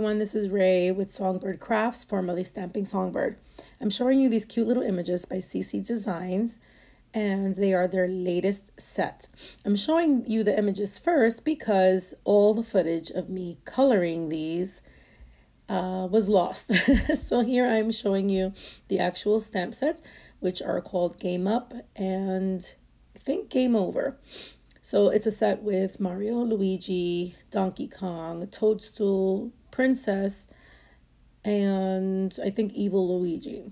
everyone, this is Ray with Songbird Crafts, formerly Stamping Songbird. I'm showing you these cute little images by CC Designs, and they are their latest set. I'm showing you the images first because all the footage of me coloring these was lost. So here I'm showing you the actual stamp sets, which are called Game Up and I think Game Over. So it's a set with Mario, Luigi, Donkey Kong, Toadstool, Princess, and I think Evil Luigi.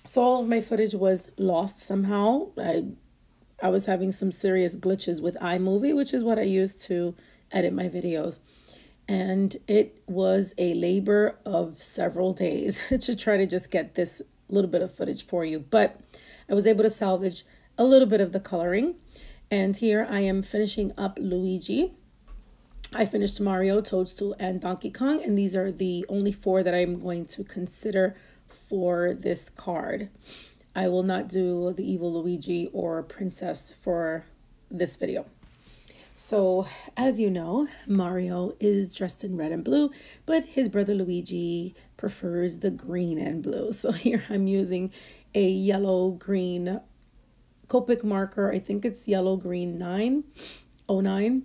So all of my footage was lost somehow. I was having some serious glitches with iMovie, which is what I use to edit my videos. And it was a labor of several days to try to just get this little bit of footage for you. But I was able to salvage a little bit of the coloring. And here I am finishing up Luigi. I finished Mario, Toadstool, and Donkey Kong. And these are the only four that I'm going to consider for this card. I will not do the Evil Luigi or Princess for this video. So, as you know, Mario is dressed in red and blue, but his brother Luigi prefers the green and blue. So here I'm using a yellow-green Copic marker. I think it's yellow-green 909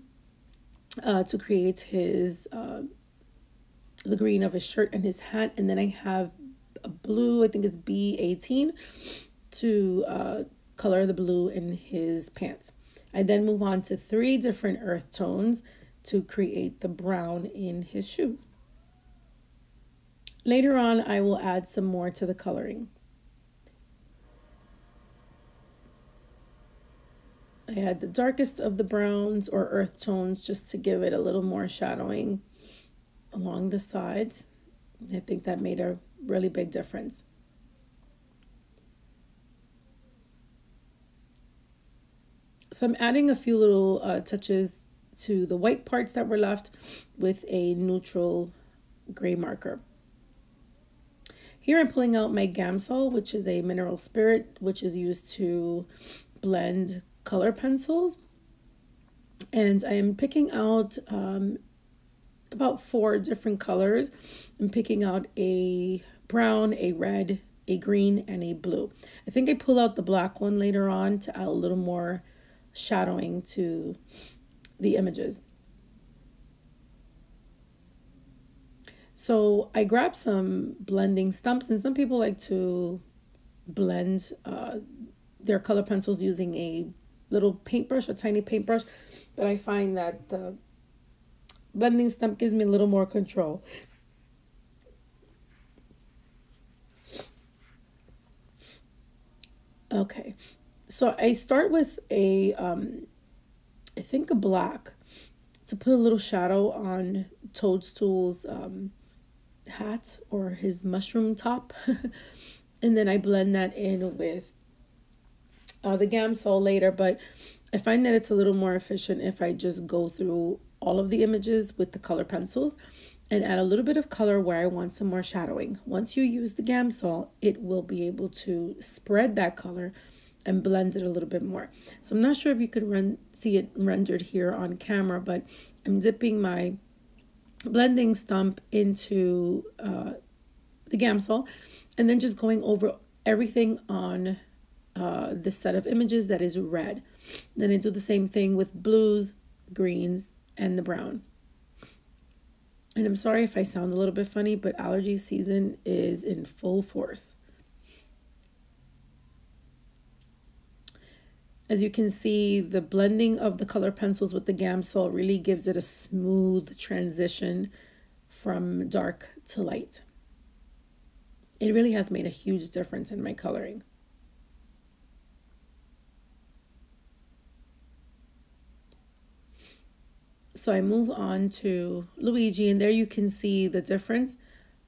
to create his the green of his shirt and his hat. And then I have a blue, I think it's B18, to color the blue in his pants. I then move on to 3 different earth tones to create the brown in his shoes. Later on, I will add some more to the coloring. I had the darkest of the browns or earth tones just to give it a little more shadowing along the sides. I think that made a really big difference. So I'm adding a few little touches to the white parts that were left with a neutral gray marker. Here I'm pulling out my Gamsol, which is a mineral spirit, which is used to blend color pencils. And I am picking out about 4 different colors. I'm picking out a brown, a red, a green, and a blue. I think I pull out the black one later on to add a little more shadowing to the images. So I grabbed some blending stumps, and some people like to blend their color pencils using a little paintbrush, a tiny paintbrush, but I find that the blending stump gives me a little more control. Okay, so I start with a, I think a black to put a little shadow on Toadstool's hat or his mushroom top. And then I blend that in with the Gamsol later, but I find that it's a little more efficient if I just go through all of the images with the color pencils and add a little bit of color where I want some more shadowing. Once you use the Gamsol, it will be able to spread that color and blend it a little bit more. So I'm not sure if you could see it rendered here on camera, but I'm dipping my blending stump into the Gamsol and then just going over everything on this set of images that is red. Then I do the same thing with blues, greens, and the browns. And I'm sorry if I sound a little bit funny, but allergy season is in full force. As you can see, the blending of the color pencils with the Gamsol really gives it a smooth transition from dark to light. It really has made a huge difference in my coloring. So I move on to Luigi, and there you can see the difference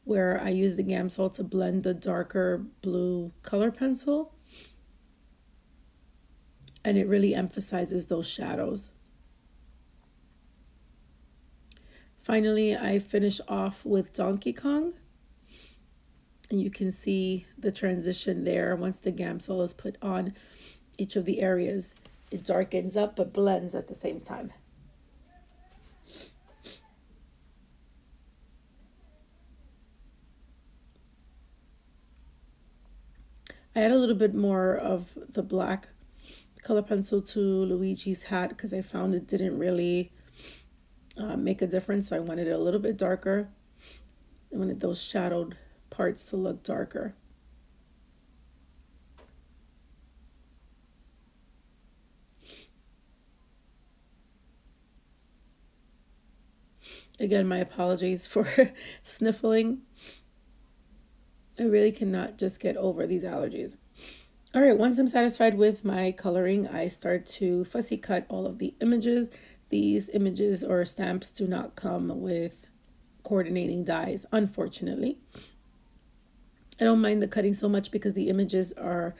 where I use the Gamsol to blend the darker blue color pencil. And it really emphasizes those shadows. Finally, I finish off with Donkey Kong. And you can see the transition there. Once the Gamsol is put on each of the areas, it darkens up but blends at the same time. I add a little bit more of the black color pencil to Luigi's hat because I found it didn't really make a difference. So I wanted it a little bit darker. I wanted those shadowed parts to look darker. Again, my apologies for sniffling. I really cannot just get over these allergies. All right, once I'm satisfied with my coloring, I start to fussy cut all of the images. These images or stamps do not come with coordinating dies, unfortunately. I don't mind the cutting so much because the images are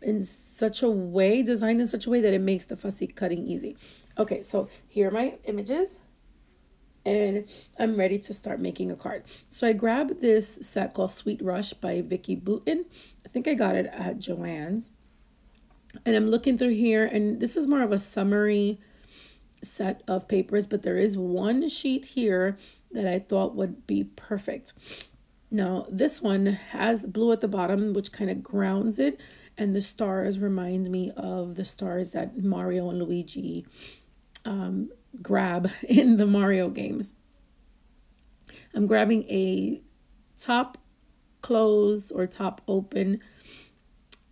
in such a way, designed in such a way that it makes the fussy cutting easy. Okay, so here are my images. And I'm ready to start making a card. So I grabbed this set called Sweet Rush by Vicky Boutin. I think I got it at Joann's. And I'm looking through here, and this is more of a summary set of papers, but there is one sheet here that I thought would be perfect. Now, this one has blue at the bottom, which kind of grounds it, and the stars remind me of the stars that Mario and Luigi grab in the Mario games. I'm grabbing a top close or top open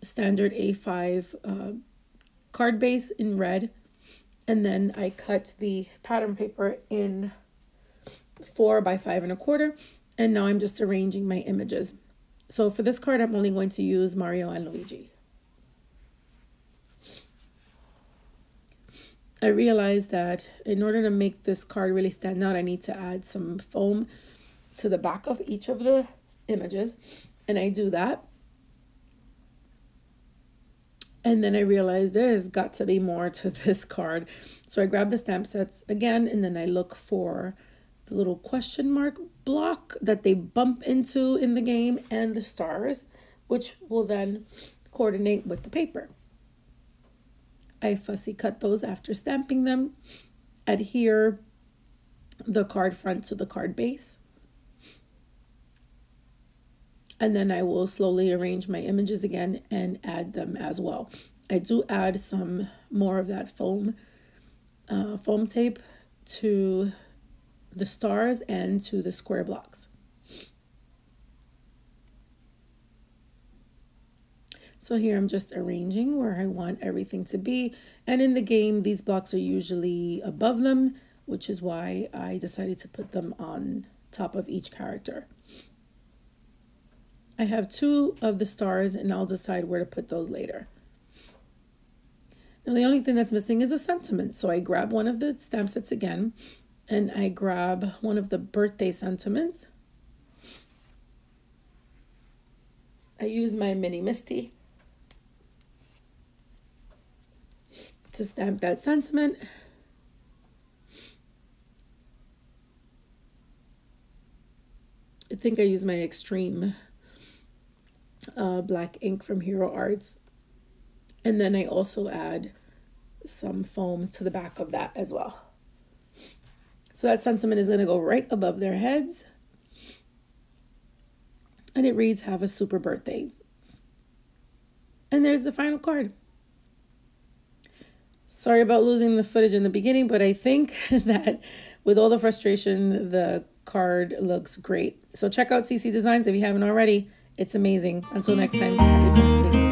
standard A5 card base in red, and then I cut the pattern paper in 4 by 5 1/4, and now I'm just arranging my images. So for this card, I'm only going to use Mario and Luigi. I realized that in order to make this card really stand out, I need to add some foam to the back of each of the images. And I do that. And then I realized there's got to be more to this card. So I grab the stamp sets again, and then I look for the little question mark block that they bump into in the game and the stars, which will then coordinate with the paper. I fussy cut those after stamping them, adhere the card front to the card base, and then I will slowly arrange my images again and add them as well. I do add some more of that foam tape to the stars and to the square blocks. So here I'm just arranging where I want everything to be. And in the game, these blocks are usually above them, which is why I decided to put them on top of each character. I have 2 of the stars, and I'll decide where to put those later. Now the only thing that's missing is a sentiment. So I grab one of the stamp sets again, and I grab one of the birthday sentiments. I use my mini Misti to stamp that sentiment. I think I use my extreme black ink from Hero Arts. And then I also add some foam to the back of that as well. So that sentiment is going to go right above their heads. And it reads, "Have a super birthday." And there's the final card. Sorry about losing the footage in the beginning, but I think that with all the frustration, the card looks great. So check out CC Designs if you haven't already. It's amazing. Until next time, happy birthday.